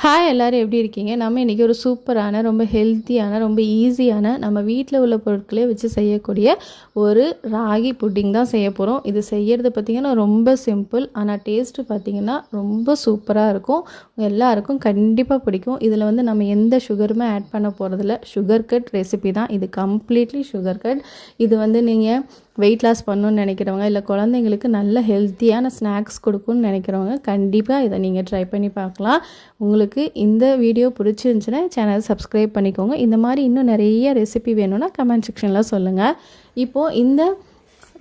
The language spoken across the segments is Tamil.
ஹாய் எல்லோரும் எப்படி இருக்கீங்க? நம்ம இன்றைக்கி ஒரு சூப்பரான, ரொம்ப ஹெல்த்தியான, ரொம்ப ஈஸியான, நம்ம வீட்டில் உள்ள பொருட்களே வச்சு செய்யக்கூடிய ஒரு ராகி புட்டிங் தான் செய்ய போகிறோம். இது செய்கிறது பார்த்திங்கன்னா ரொம்ப சிம்பிள், ஆனால் டேஸ்ட்டு பார்த்திங்கன்னா ரொம்ப சூப்பராக இருக்கும். எல்லாருக்கும் கண்டிப்பாக பிடிக்கும். இதில் வந்து நம்ம எந்த சுகருமே ஆட் பண்ண போகிறதில்ல. சுகர் கட் ரெசிபி தான் இது, கம்ப்ளீட்லி சுகர் கட். இது வந்து நீங்கள் வெயிட் லாஸ் பண்ணணுன்னு நினைக்கிறவங்க, இல்லை குழந்தைங்களுக்கு நல்ல ஹெல்த்தியான ஸ்நாக்ஸ் கொடுக்குன்னு நினைக்கிறவங்க கண்டிப்பாக இதை நீங்கள் ட்ரை பண்ணி பார்க்கலாம். உங்களுக்கு இந்த வீடியோ பிடிச்சிருந்துச்சுன்னா சேனல் சப்ஸ்கிரைப் பண்ணிக்கோங்க. இந்த மாதிரி இன்னும் நிறைய ரெசிபி வேணும்னா கமெண்ட் செக்ஷனில் சொல்லுங்கள். இப்போது இந்த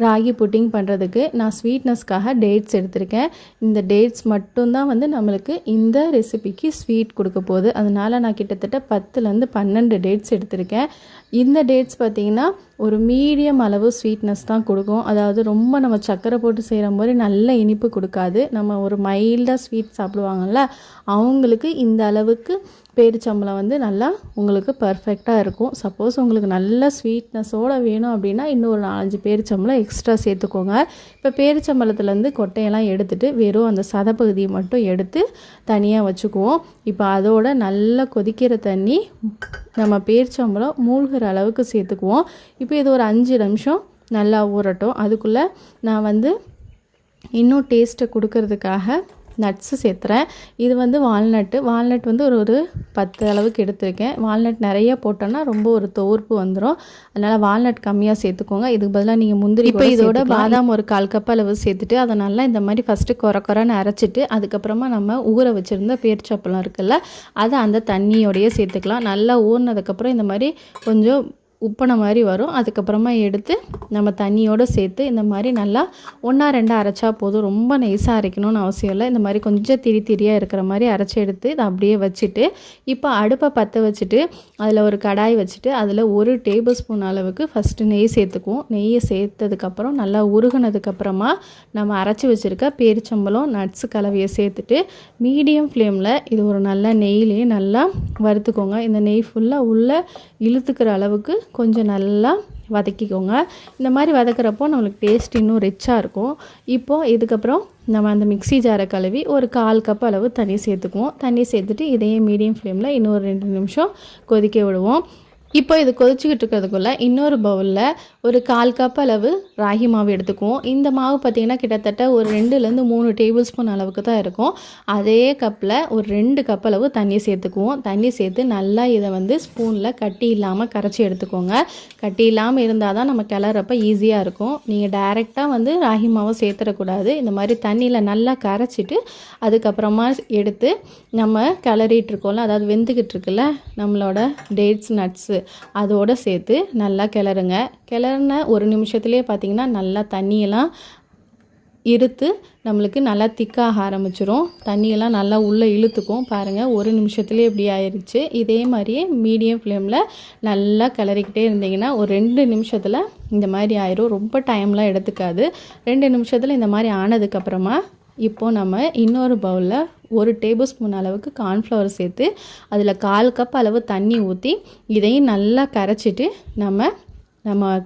ராகி புட்டிங் பண்ணுறதுக்கு நான் ஸ்வீட்னஸ்க்காக டேட்ஸ் எடுத்திருக்கேன். இந்த டேட்ஸ் மட்டும்தான் வந்து நம்மளுக்கு இந்த ரெசிபிக்கு ஸ்வீட் கொடுக்க போகுது. அதனால் நான் கிட்டத்தட்ட 10லேருந்து 12 டேட்ஸ் எடுத்திருக்கேன். இந்த டேட்ஸ் பார்த்திங்கன்னா ஒரு மீடியம் அளவு ஸ்வீட்னஸ் தான் கொடுக்கும். அதாவது ரொம்ப நம்ம சர்க்கரை போட்டு செய்கிற மாதிரி நல்ல இனிப்பு கொடுக்காது. நம்ம ஒரு மைல்டாக ஸ்வீட் சாப்பிடுவாங்கள்ல, அவங்களுக்கு இந்த அளவுக்கு பேரிச்சம்பழம் வந்து நல்லா உங்களுக்கு பர்ஃபெக்டாக இருக்கும். சப்போஸ் உங்களுக்கு நல்ல ஸ்வீட்னஸோடு வேணும் அப்படின்னா இன்னும் ஒரு 4-5 பேரிச்சம்பழம் எக்ஸ்ட்ரா சேர்த்துக்கோங்க. இப்போ பேரிச்சம்பழத்துலேருந்து கொட்டையெல்லாம் எடுத்துகிட்டு வெறும் அந்த சதப்பகுதியை மட்டும் எடுத்து தனியாக வச்சுக்குவோம். இப்போ அதோட நல்லா கொதிக்கிற தண்ணி நம்ம பேரிச்சம்பழம் மூழ்கிற அளவுக்கு சேர்த்துக்குவோம். இப்போ இது ஒரு 5 நிமிஷம் நல்லா ஊறட்டும். அதுக்குள்ளே நான் வந்து இன்னும் டேஸ்ட்டை கொடுக்கறதுக்காக நட்ஸு சேர்த்துறேன். இது வந்து வால்நட் வந்து ஒரு 10 அளவுக்கு எடுத்திருக்கேன். வால்நட் நிறைய போட்டோன்னா ரொம்ப ஒரு துவர்ப்பு வந்துடும். அதனால் வால்நட் கம்மியாக சேர்த்துக்கோங்க. இதுக்கு பதிலாக நீங்கள் முந்திரி, இப்போ இதோட பாதாம் ஒரு 1/4 கப் அளவு சேர்த்துட்டு அதை நல்லா இந்த மாதிரி ஃபஸ்ட்டு கொரன்னு அரைச்சிட்டு அதுக்கப்புறமா நம்ம ஊற வச்சுருந்த பேரிச்சப்பழம் இருக்குல்ல, அதை அந்த தண்ணியோடையே சேர்த்துக்கலாம். நல்லா ஊறினதுக்கப்புறம் இந்த மாதிரி கொஞ்சம் உப்பின மாதிரி வரும். அதுக்கப்புறமா எடுத்து நம்ம தண்ணியோடு சேர்த்து இந்த மாதிரி நல்லா 1-2 அரைச்சா போதும். ரொம்ப நைஸாக அரைக்கணும்னு அவசியம் இல்லை. இந்த மாதிரி கொஞ்சம் திரியாக இருக்கிற மாதிரி அரைச்சி எடுத்து இதை அப்படியே வச்சுட்டு இப்போ அடுப்பை பற்ற வச்சுட்டு அதில் ஒரு கடாய் வச்சுட்டு அதில் 1 டேபிள் ஸ்பூன் அளவுக்கு ஃபஸ்ட்டு நெய் சேர்த்துக்குவோம். நெய்யை சேர்த்ததுக்கப்புறம் நல்லா உருகுனதுக்கப்புறமா நம்ம அரைச்சி வச்சுருக்க பேரிச்சம்பழம் நட்ஸு கலவையை சேர்த்துட்டு மீடியம் ஃப்ளேமில் இது ஒரு நல்ல நெய்லேயே நல்லா வறுத்துக்கோங்க. இந்த நெய் ஃபுல்லாக உள்ளே இழுத்துக்கிற அளவுக்கு கொஞ்சம் நல்லா வதக்கிக்கோங்க. இந்த மாதிரி வதக்கிறப்போ நம்மளுக்கு டேஸ்ட் இன்னும் ரிச்சாக இருக்கும். இப்போது இதுக்கப்புறம் நம்ம அந்த மிக்ஸி ஜாரை கழுவி ஒரு 1/4 கப் அளவு தண்ணி சேர்த்துக்குவோம். தண்ணி சேர்த்துட்டு இதையே மீடியம் ஃப்ளேமில் இன்னொரு 2 நிமிஷம் கொதிக்க விடுவோம். இப்போ இது கொதிச்சுக்கிட்டு இருக்கிறதுக்குள்ளே இன்னொரு பவுலில் ஒரு 1/4 கப் அளவு ராகி மாவு எடுத்துக்குவோம். இந்த மாவு பார்த்திங்கன்னா கிட்டத்தட்ட ஒரு 2லேருந்து 3 டேபிள் ஸ்பூன் அளவுக்கு தான் இருக்கும். அதே கப்பில் ஒரு 2 கப் அளவு தண்ணி சேர்த்துக்குவோம். தண்ணி சேர்த்து நல்லா இதை வந்து ஸ்பூனில் கட்டி இல்லாமல் கரைச்சி எடுத்துக்கோங்க. கட்டி இல்லாமல் இருந்தால் தான் நம்ம கிளறப்ப ஈஸியாக இருக்கும். நீங்கள் டைரெக்டாக வந்து ராகி மாவை சேர்த்துடக்கூடாது. இந்த மாதிரி தண்ணியில் நல்லா கரைச்சிட்டு அதுக்கப்புறமா எடுத்து நம்ம கிளறிட்டு இருக்கோம்ல, அதாவது வெந்துக்கிட்டு இருக்குல்ல நம்மளோட டேட்ஸ் நட்ஸு, அதோடு சேர்த்து நல்லா கிளறுங்க. கிளறின ஒரு நிமிஷத்துலேயே பார்த்திங்கன்னா நல்லா தண்ணியெல்லாம் இருத்து நம்மளுக்கு நல்லா திக்காக ஆரம்பிச்சிரும். தண்ணியெல்லாம் நல்லா உள்ளே இழுத்துக்கும். பாருங்கள், ஒரு நிமிஷத்துலேயே இப்படி ஆயிடுச்சு. இதே மாதிரியே மீடியம் ஃப்ளேமில் நல்லா கிளறிக்கிட்டே இருந்தீங்கன்னா ஒரு 2 நிமிஷத்தில் இந்த மாதிரி ஆயிரும். ரொம்ப டைம்லாம் எடுத்துக்காது. 2 நிமிஷத்தில் இந்த மாதிரி ஆனதுக்கப்புறமா இப்போது நம்ம இன்னொரு பவுலில் 1 டேபிள் ஸ்பூன் அளவுக்கு கார்ன்ஃப்ளவர் சேர்த்து அதில் 1/4 கப் அளவு தண்ணி ஊற்றி இதையும் நல்லா கரைச்சிட்டு நம்ம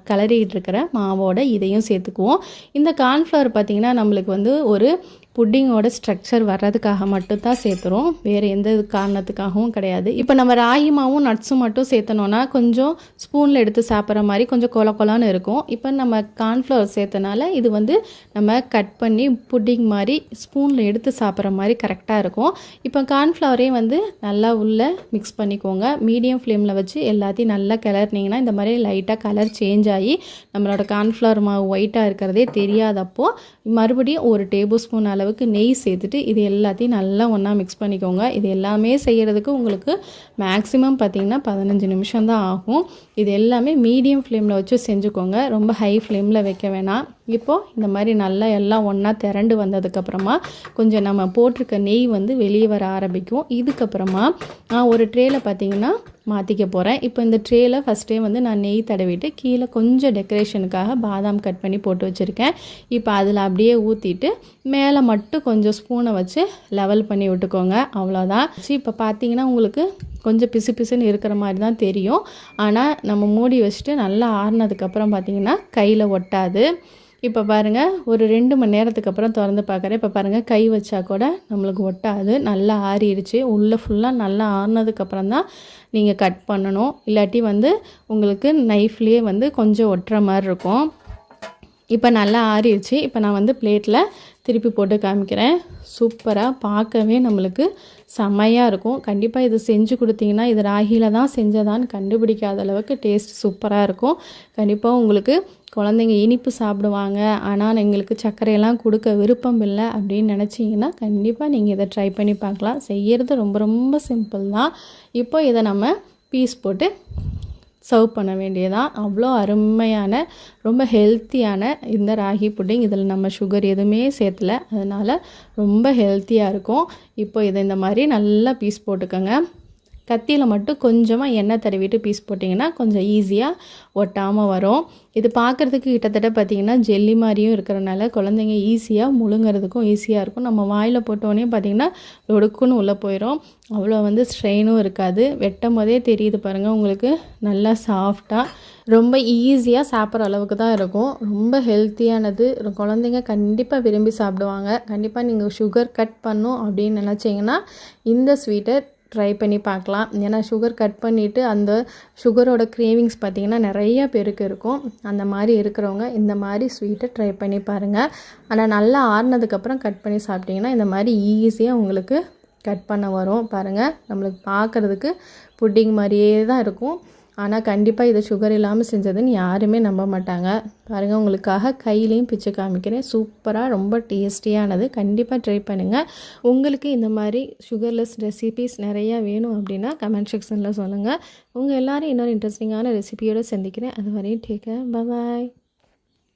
கிளறிக்கிட்டு இருக்கிற மாவோட இதையும் சேர்த்துக்குவோம். இந்த கார்ன்ஃப்ளவர் பார்த்திங்கன்னா நம்மளுக்கு வந்து ஒரு புட்டிங்கோட ஸ்ட்ரக்சர் வர்றதுக்காக மட்டும்தான் சேர்த்துறோம், வேறு எந்த காரணத்துக்காகவும் கிடையாது. இப்போ நம்ம ராகி மாவும் நட்ஸும் மட்டும் சேர்த்தனோன்னா கொஞ்சம் ஸ்பூனில் எடுத்து சாப்பிட்ற மாதிரி கொஞ்சம் கொலான்னு இருக்கும். இப்போ நம்ம கார்ன்ஃப்ளவர் சேர்த்தனால இது வந்து நம்ம கட் பண்ணி புட்டிங் மாதிரி ஸ்பூனில் எடுத்து சாப்பிட்ற மாதிரி கரெக்டாக இருக்கும். இப்போ கார்ன்ஃப்ளவரையும் வந்து நல்லா உள்ளே மிக்ஸ் பண்ணிக்கோங்க. மீடியம் ஃப்ளேமில் வச்சு எல்லாத்தையும் நல்லா கிளறினீங்கன்னா இந்த மாதிரி லைட்டாக கலர் சேஞ்ச் ஆகி நம்மளோட கார்ன்ஃப்ளவர் மாவு ஒயிட்டாக இருக்கிறதே தெரியாதப்போ மறுபடியும் 1 டேபிள் ஸ்பூன் அளவுக்கு நெய் சேர்த்துட்டு இது எல்லாத்தையும் நல்லா ஒன்றா மிக்ஸ் பண்ணிக்கோங்க. இது எல்லாமே செய்கிறதுக்கு உங்களுக்கு மேக்ஸிமம் பார்த்திங்கன்னா 15 நிமிஷம் தான் ஆகும். இது எல்லாமே மீடியம் ஃப்ளேமில் வச்சு செஞ்சுக்கோங்க, ரொம்ப ஹை ஃப்ளேமில் வைக்க வேணாம். இப்போது இந்த மாதிரி நல்லா எல்லாம் ஒன்றா திரண்டு வந்ததுக்கப்புறமா கொஞ்சம் நம்ம போட்டிருக்க நெய் வந்து வெளியே வர ஆரம்பிக்கும். இதுக்கப்புறமா நான் ஒரு ட்ரேயில் பார்த்திங்கன்னா மாற்றிக்க போகிறேன். இப்போ இந்த ட்ரேயில் ஃபஸ்ட்டே வந்து நான் நெய் தடவிட்டு கீழே கொஞ்சம் டெக்கரேஷனுக்காக பாதாம் கட் பண்ணி போட்டு வச்சுருக்கேன். இப்போ அதில் அப்படியே ஊற்றிட்டு மேலே மட்டும் கொஞ்சம் ஸ்பூனை வச்சு லெவல் பண்ணி விட்டுக்கோங்க. அவ்வளோதான். இப்போ பார்த்தீங்கன்னா உங்களுக்கு கொஞ்சம் பிசு பிசுன்னு இருக்கிற மாதிரி தான் தெரியும். ஆனால் நம்ம மூடி வச்சுட்டு நல்லா ஆறுனதுக்கப்புறம் பார்த்திங்கன்னா கையில் ஒட்டாது. இப்போ பாருங்கள், ஒரு 2 மணி நேரத்துக்கு அப்புறம் திறந்து பார்க்குறேன். இப்போ பாருங்கள், கை வச்சா கூட நம்மளுக்கு ஒட்டாது. நல்லா ஆறிடுச்சு. உள்ளே ஃபுல்லாக நல்லா ஆறுனதுக்கப்புறம் தான் நீங்கள் கட் பண்ணணும். இல்லாட்டி உங்களுக்கு நைஃப்லேயே கொஞ்சம் ஒட்டுற மாதிரி இருக்கும். இப்போ நல்லா ஆறிடுச்சு. இப்போ நான் பிளேட்டில் திருப்பி போட்டு காமிக்கிறேன். சூப்பராக பார்க்கவே நம்மளுக்கு செம்மையாக இருக்கும். கண்டிப்பாக இது செஞ்சு கொடுத்தீங்கன்னா இது ராகியில் தான் செஞ்சதான்னு கண்டுபிடிக்காத அளவுக்கு டேஸ்ட் சூப்பராக இருக்கும். கண்டிப்பாக உங்களுக்கு குழந்தைங்க இனிப்பு சாப்பிடுவாங்க, ஆனால் எங்களுக்கு சர்க்கரையெல்லாம் கொடுக்க விருப்பம் இல்லை அப்படின்னு நினச்சிங்கன்னா கண்டிப்பாக நீங்கள் இதை ட்ரை பண்ணி பார்க்கலாம். செய்கிறது ரொம்ப ரொம்ப சிம்பிள் தான். இப்போ இதை நம்ம பீஸ் போட்டு சர்வ் பண்ண வேண்டியதான். அவ்வளோ அருமையான ரொம்ப ஹெல்த்தியான இந்த ராகி புட்டிங். இதில் நம்ம சுகர் எதுவுமே சேர்த்தல, அதனால் ரொம்ப ஹெல்த்தியாக இருக்கும். இப்போ இதை இந்த மாதிரி நல்லா பீஸ் போட்டுக்கோங்க. கத்தியில் மட்டும் கொஞ்சமாக எண்ணெய் தடவிட்டு பீஸ் போட்டிங்கன்னா கொஞ்சம் ஈஸியாக ஒட்டாமல் வரும். இது பார்க்குறதுக்கு கிட்டத்தட்ட பார்த்திங்கன்னா ஜெல்லி மாதிரியும் இருக்கிறனால குழந்தைங்க ஈஸியாக முழுங்கிறதுக்கும் ஈஸியாக இருக்கும். நம்ம வாயில் போட்டோன்னே பார்த்திங்கன்னா ஒடுக்குன்னு உள்ளே போயிடும். அவ்வளோ ஸ்ட்ரெயினும் இருக்காது. வெட்டும் போதே தெரியுது பாருங்கள் உங்களுக்கு, நல்லா சாஃப்டாக ரொம்ப ஈஸியாக சாப்பிட்ற அளவுக்கு தான் இருக்கும். ரொம்ப ஹெல்த்தியானது. குழந்தைங்க கண்டிப்பாக விரும்பி சாப்பிடுவாங்க. கண்டிப்பாக நீங்கள் சுகர் கட் பண்ணும் அப்படின்னு நினச்சிங்கன்னா இந்த ஸ்வீட்டை ட்ரை பண்ணி பார்க்கலாம். ஏன்னா சுகர் கட் பண்ணிவிட்டு அந்த சுகரோட கிரேவிங்ஸ் பார்த்திங்கன்னா நிறைய பேருக்கு இருக்கும். அந்த மாதிரி இருக்கிறவங்க இந்த மாதிரி ஸ்வீட்டை ட்ரை பண்ணி பாருங்கள். ஆனால் நல்லா ஆறுனதுக்கப்புறம் கட் பண்ணி சாப்பிட்டிங்கன்னா இந்த மாதிரி ஈஸியாக உங்களுக்கு கட் பண்ண வரும். பாருங்கள், நம்மளுக்கு பார்க்குறதுக்கு புட்டிங் மாதிரியே தான் இருக்கும். ஆனால் கண்டிப்பாக இதை சுகர் இல்லாமல் செஞ்சதுன்னு யாருமே நம்ப மாட்டாங்க. பாருங்கள், உங்களுக்காக கையிலையும் பிச்சு காமிக்கிறேன். சூப்பராக ரொம்ப டேஸ்டியானது. கண்டிப்பாக ட்ரை பண்ணுங்கள். உங்களுக்கு இந்த மாதிரி சுகர்லெஸ் ரெசிபீஸ் நிறையா வேணும் அப்படின்னா கமெண்ட் செக்ஷனில் சொல்லுங்கள். உங்கள் எல்லோரும் இன்னொரு இன்ட்ரெஸ்டிங்கான ரெசிபியோடு சந்திக்கிறேன். அது வரையும் டேக் கேர். பாய்.